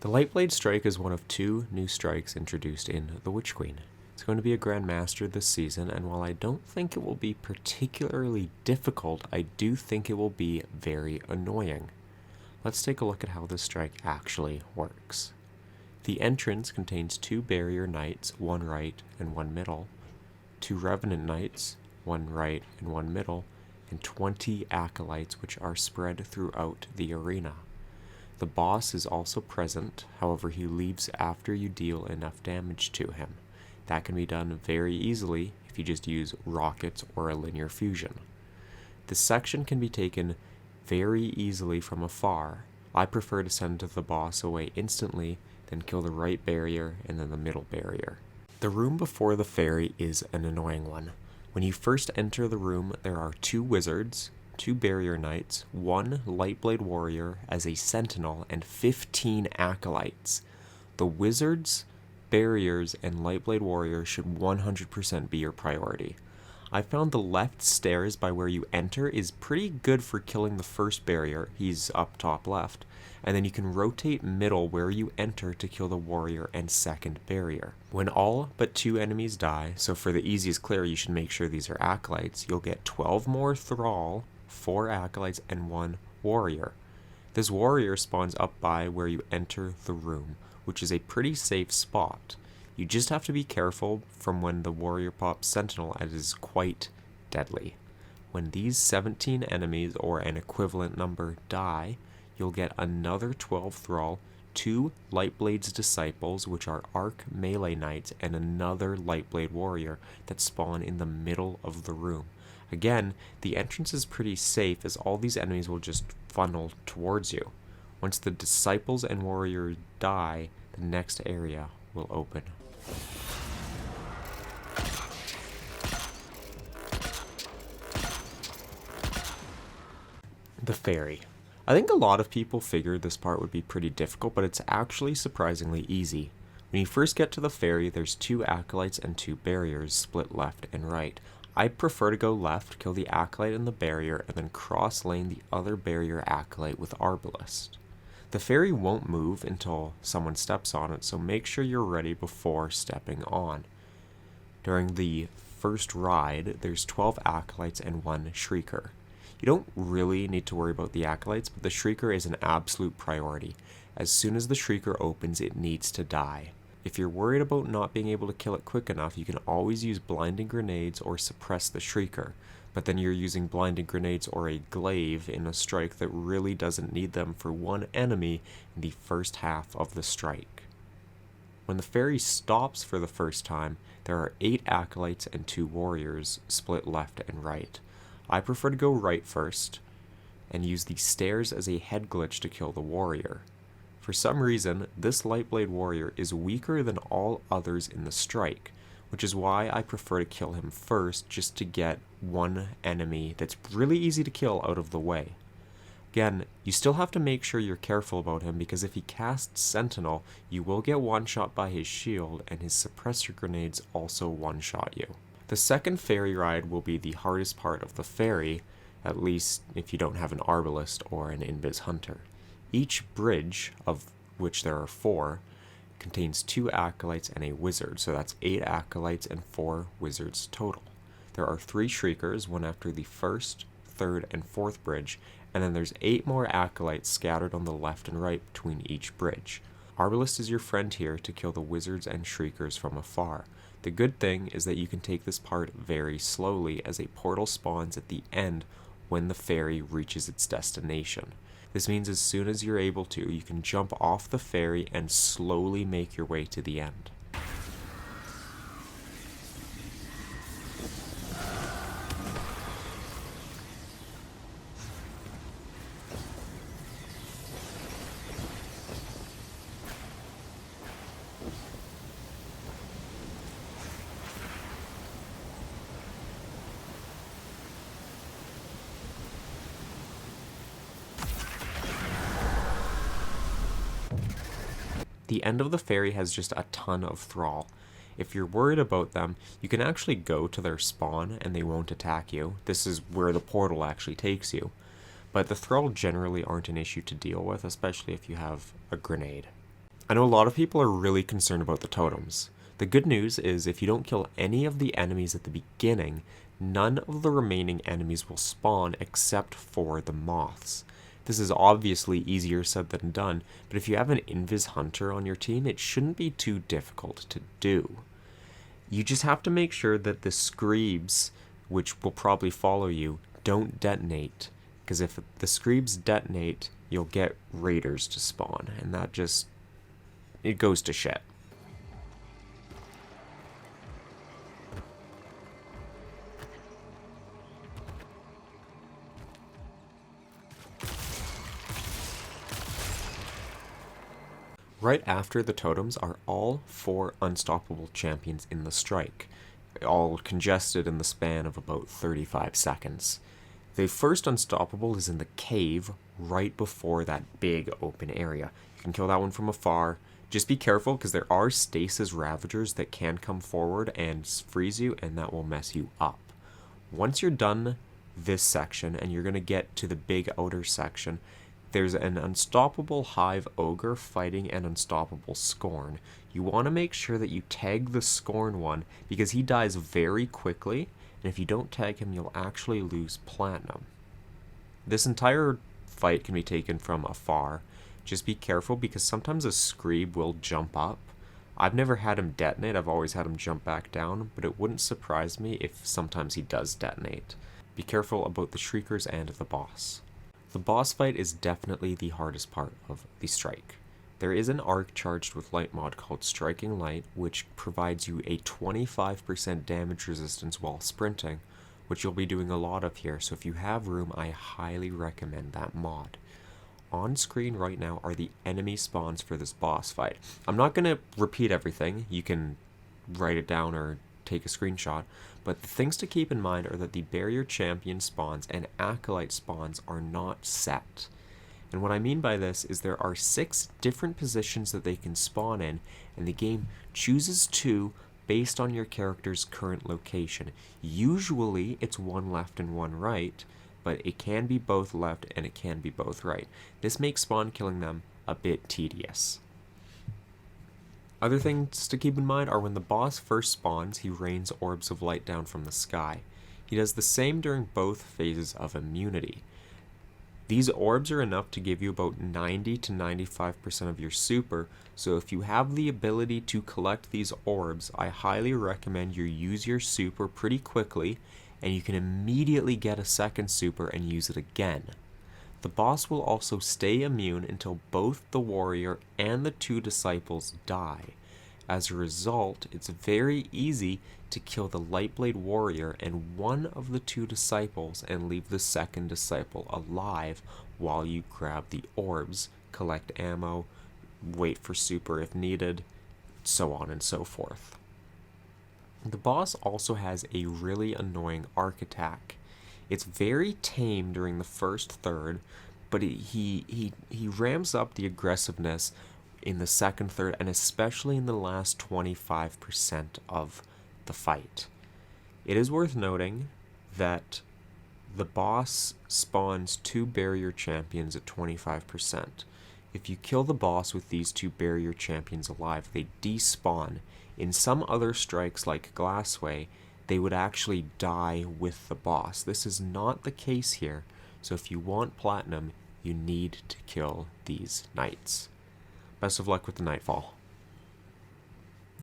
The Lightblade strike is one of two new strikes introduced in the Witch Queen. It's going to be a Grandmaster this season, and while I don't think it will be particularly difficult, I do think it will be very annoying. Let's take a look at how this strike actually works. The entrance contains 2 Barrier Knights, 1 right and 1 middle, 2 Revenant Knights, 1 right and 1 middle, and 20 Acolytes which are spread throughout the arena. The boss is also present, however he leaves after you deal enough damage to him. That can be done very easily if you just use rockets or a linear fusion. This section can be taken very easily from afar. I prefer to send the boss away instantly, then kill the right barrier and then the middle barrier. The room before the Ferry is an annoying one. When you first enter the room, there are 2 wizards, 2 Barrier Knights, 1 Lightblade Warrior as a Sentinel, and 15 Acolytes. The wizards, barriers, and Lightblade Warrior should 100% be your priority. I found the left stairs by where you enter is pretty good for killing the first barrier, he's up top left, and then you can rotate middle where you enter to kill the warrior and second barrier. When all but 2 enemies die, so for the easiest clear you should make sure these are Acolytes, you'll get 12 more Thrall, 4 Acolytes, and 1 Warrior. This Warrior spawns up by where you enter the room, which is a pretty safe spot. You just have to be careful from when the warrior pops Sentinel, as it is quite deadly. When these 17 enemies, or an equivalent number, die, you'll get another 12 Thrall, 2 Lightblade's Disciples, which are Arc Melee Knights, and another Lightblade Warrior that spawn in the middle of the room. Again, the entrance is pretty safe as all these enemies will just funnel towards you. Once the Disciples and Warrior die, the next area will open. The Ferry. I think a lot of people figured this part would be pretty difficult, but it's actually surprisingly easy. When you first get to the Ferry, there's 2 Acolytes and 2 Barriers split left and right. I prefer to go left, kill the Acolyte and the Barrier, and then cross lane the other Barrier Acolyte with Arbalest. The Ferry won't move until someone steps on it, so make sure you're ready before stepping on. During the first ride, there's 12 Acolytes and 1 Shrieker. You don't really need to worry about the Acolytes, but the Shrieker is an absolute priority. As soon as the Shrieker opens, it needs to die. If you're worried about not being able to kill it quick enough, you can always use blinding grenades or suppress the Shrieker. But then you're using blinding grenades or a glaive in a strike that really doesn't need them for 1 enemy in the first half of the strike. When the Ferry stops for the first time, there are 8 Acolytes and 2 Warriors split left and right. I prefer to go right first and use the stairs as a head glitch to kill the Warrior. For some reason, this Lightblade Warrior is weaker than all others in the strike, which is why I prefer to kill him first just to get 1 enemy that's really easy to kill out of the way. Again, you still have to make sure you're careful about him because if he casts Sentinel, you will get one-shot by his shield and his suppressor grenades also one-shot you. The second Ferry ride will be the hardest part of the Ferry, at least if you don't have an Arbalest or an Invis Hunter. Each bridge, of which there are 4, contains 2 Acolytes and a Wizard, so that's 8 Acolytes and 4 Wizards total. There are 3 Shriekers, one after the first, third, and fourth bridge, and then there's 8 more Acolytes scattered on the left and right between each bridge. Arbalest is your friend here to kill the Wizards and Shriekers from afar. The good thing is that you can take this part very slowly as a portal spawns at the end when the Ferry reaches its destination. This means as soon as you're able to, you can jump off the Ferry and slowly make your way to the end. The end of the Ferry has just a ton of Thrall. If you're worried about them, you can actually go to their spawn and they won't attack you. This is where the portal actually takes you. But the Thrall generally aren't an issue to deal with, especially if you have a grenade. I know a lot of people are really concerned about the totems. The good news is if you don't kill any of the enemies at the beginning, none of the remaining enemies will spawn except for the moths. This is obviously easier said than done, but if you have an Invis Hunter on your team, it shouldn't be too difficult to do. You just have to make sure that the Screebs, which will probably follow you, don't detonate. Because if the Screebs detonate, you'll get raiders to spawn, and that just, it goes to shit. Right after the totems are all 4 unstoppable champions in the strike, all congested in the span of about 35 seconds. The first unstoppable is in the cave right before that big open area. You can kill that one from afar. Just be careful because there are stasis ravagers that can come forward and freeze you, and that will mess you up. Once you're done this section and you're going to get to the big outer section, there's an unstoppable hive ogre fighting an unstoppable scorn. You want to make sure that you tag the scorn one because he dies very quickly, and if you don't tag him, you'll actually lose platinum. This entire fight can be taken from afar. Just be careful because sometimes a Screeb will jump up. I've never had him detonate, I've always had him jump back down, but it wouldn't surprise me if sometimes he does detonate. Be careful about the Shriekers and the boss. The boss fight is definitely the hardest part of the strike. There is an arc charged with light mod called Striking Light, which provides you a 25% damage resistance while sprinting, which you'll be doing a lot of here, so if you have room, I highly recommend that mod. On screen right now are the enemy spawns for this boss fight. I'm not going to repeat everything, you can write it down or take a screenshot, but the things to keep in mind are that the barrier champion spawns and acolyte spawns are not set. And what I mean by this is there are 6 different positions that they can spawn in, and the game chooses 2 based on your character's current location. Usually it's 1 left and 1 right, but it can be both left and it can be both right. This makes spawn killing them a bit tedious. Other things to keep in mind are when the boss first spawns, he rains orbs of light down from the sky. He does the same during both phases of immunity. These orbs are enough to give you about 90 to 95% of your super, so if you have the ability to collect these orbs, I highly recommend you use your super pretty quickly, and you can immediately get a second super and use it again. The boss will also stay immune until both the warrior and the 2 disciples die. As a result, it's very easy to kill the Lightblade warrior and one of the 2 disciples and leave the second disciple alive while you grab the orbs, collect ammo, wait for super if needed, so on and so forth. The boss also has a really annoying arc attack. It's very tame during the first third, but he ramps up the aggressiveness in the second third, and especially in the last 25% of the fight. It is worth noting that the boss spawns 2 barrier champions at 25%. If you kill the boss with these 2 barrier champions alive, they despawn. In some other strikes like Glassway, they would actually die with the boss. This is not the case here, so if you want platinum, you need to kill these knights. Best of luck with the Nightfall.